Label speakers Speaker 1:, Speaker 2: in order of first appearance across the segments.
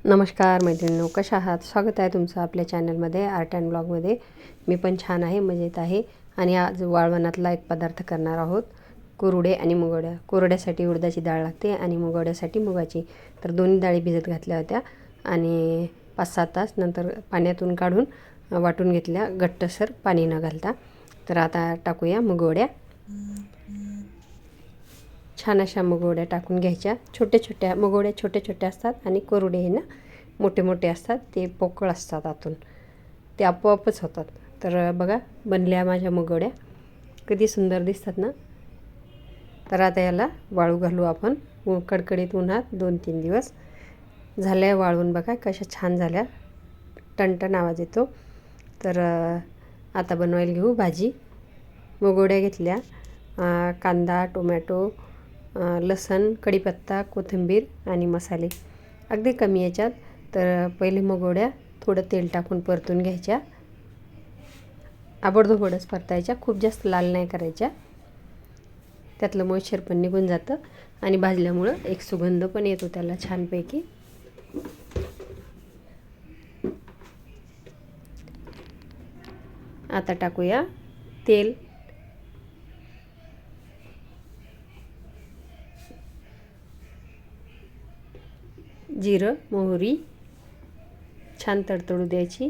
Speaker 1: नमस्कार मैत्रिणींनो, कशा आहात? स्वागत आहे तुमचं आपल्या चॅनलमध्ये आर्ट अँड ब्लॉगमध्ये. मी पण छान आहे, मजेत आहे. आणि आज वाळवणातला एक पदार्थ करणार आहोत, कुरडे आणि मुगवड्या. कुरड्यासाठी उडदाची डाळ लागते आणि मुगवड्यासाठी मुगाची. तर दोन्ही डाळी भिजत घातल्या होत्या आणि 5-6 तास नंतर पाण्यातून काढून वाटून घेतल्या, घट्टसर पाणी न घालता. तर आता टाकूया मुगवड्या. छान अशा मुगवड्या टाकून घ्यायच्या. छोट्या मुगवड्या छोट्या असतात आणि कुरडे हे ना मोठे असतात, ते पोकळ असतात आतून, ते आपोआपच होतात. तर बघा, बनल्या माझ्या मुगवड्या, किती सुंदर दिसतात ना. तर आता याला वाळू घालू आपण कडकडीत उन्हात 2-3 दिवस. झाल्या वाळून, बघा कशा छान झाल्या, टणटण आवाज येतो. तर आता बनवायला घेऊ भाजी. मुगवड्या घेतल्या, कांदा, टोमॅटो, लसूण, कढीपत्ता, कोथिंबीर आणि मसाले अगदी कमी याच्यात. तर पहिले मुगवड्या थोडं तेल टाकून परतून घ्यायच्या, आबडधोबडच परतायच्या, खूप जास्त लाल नाही करायच्या. त्यातलं मॉइश्चर पण निघून जातं आणि भाजल्यामुळं एक सुगंध पण येतो त्याला छानपैकी. आता टाकूया तेल. जिरं, मोहरी छान तडतडू द्यायची.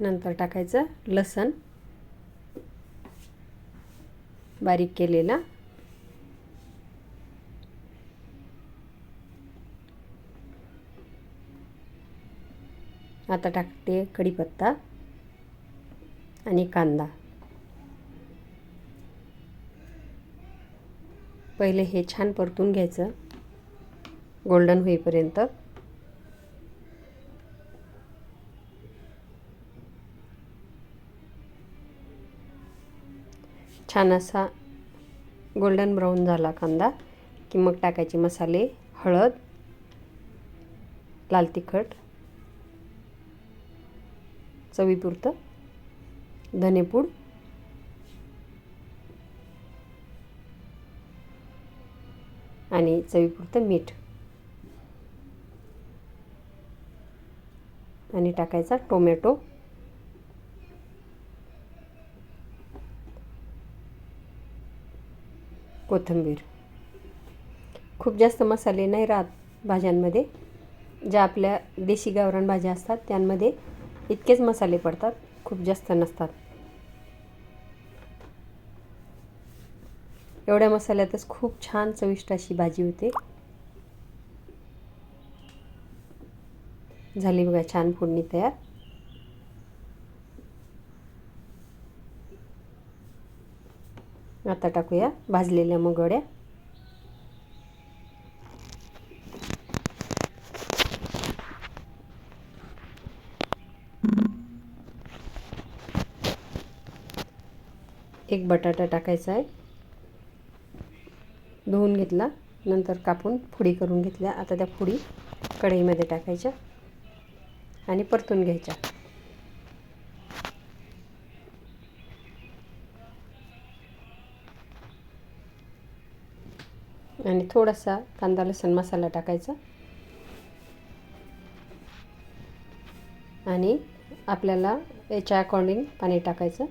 Speaker 1: नंतर टाकायचं लसूण बारीक केलेला. आता टाकते कढीपत्ता आणि कांदा. पहिले हे छान परतून घ्यायचं गोल्डन होईपर्यंत. छान असा गोल्डन ब्राऊन झाला कांदा की मग टाकायचे मसाले, हळद, लाल तिखट, चवीपुरतं धनेपूड, आणि चवीपुरतं मीठ, आणि टाकायचा टोमॅटो, कोथिंबीर. खूप जास्त मसाले नाही राहत भाज्यांमध्ये. ज्या आपल्या देशी गावरान भाज्या असतात त्यांमध्ये इतकेच मसाले पडतात, खूप जास्त नसतात. एवढ्या मसाल्यातच खूप छान चविष्ट अशी भाजी होते. झाली बघा छान फोडणी तयार. आता टाकूया भाजलेल्या मुगवड्या. एक बटाटा टाकायचा आहे, धुवून घेतला, नंतर कापून फोडी करून घेतल्या. आता त्या फोडी कढईमध्ये टाकायच्या आणि परतून घ्यायच्या. आणि थोडासा कांदा लसूण मसाला टाकायचा आणि आपल्याला याच्या अकॉर्डिंग पाणी टाकायचं,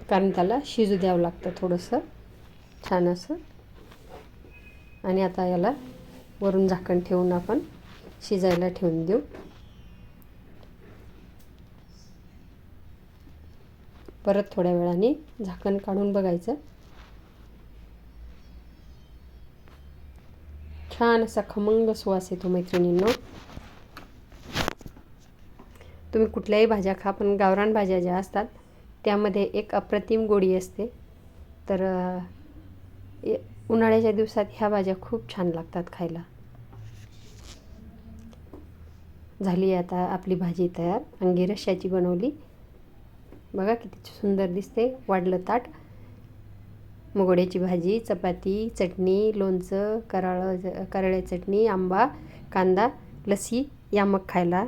Speaker 1: कारण त्याला शिजू द्यावं लागतं थोडंसं छान असं. आणि आता याला वरून झाकण ठेवून आपण शिजायला ठेवून देऊ. परत थोड्या वेळाने झाकण काढून बघायचं. छान असा खमंग सुवास येतो मैत्रिणींनो. तुम्ही कुठल्याही भाज्या खा, पण गावरान भाज्या ज्या असतात त्यामध्ये एक अप्रतिम गोडी असते. तर उन्हाळ्याच्या दिवसात ह्या भाज्या खूप छान लागतात खायला. झाली आता आपली भाजी तयार. अंगी रश्श्याची बनवली, बघा किती सुंदर दिसते. वाढलं ताट. मुगवड्याची भाजी, चपाती, चटणी, लोणचं, कारळ्या चटणी, आंबा, कांदा, लस्सी या मग खायला.